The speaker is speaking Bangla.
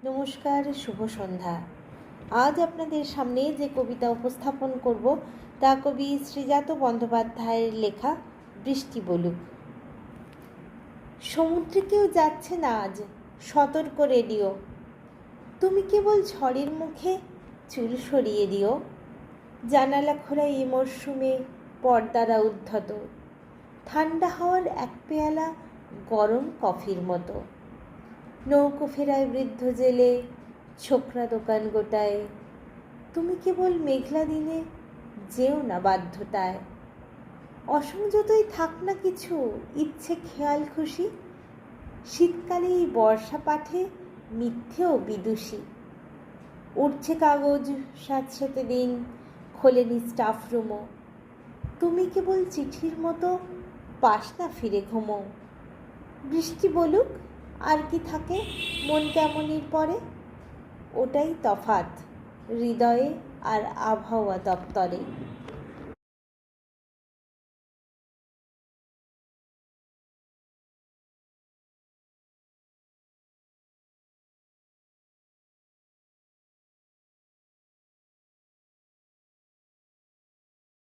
নমস্কার, শুভ সন্ধ্যা। আজ আপনাদের সামনে যে কবিতা উপস্থাপন করব তা কবি শ্রীজাত বন্দ্যোপাধ্যায়ের লেখা বৃষ্টি বলুক। সমুদ্রে কেউ যাচ্ছে না আজ, সতর্ক রেডিও। তুমি কেবল ঝড়ের মুখে চুল সরিয়ে দিও। জানালা খোলা এই মরশুমে পর্দারা উদ্ধত, ঠান্ডা হওয়ার এক পেয়ালা গরম কফির মতো। নৌকো ফেরায় বৃদ্ধ জেলে, ছোকরা দোকান গোটায়। তুমি কেবল মেঘলা দিনে যেও না বাধ্যতায়। অসংযতই থাক না কিছু ইচ্ছে খেয়াল খুশি, শীতকালে এই বর্ষা পাঠে মিথ্যেও বিদুষী। উঠছে কাগজ স্যাঁতসেঁতে দিন, খোলেনি স্টাফ রুমও। তুমি কেবল চিঠির মতো পাস না ফিরে ঘুমো। বৃষ্টি বলুক, আর কি থাকে মন কেমনির পরে। ওটাই তফাৎ হৃদয়ে আর আবহাওয়া দপ্তরে।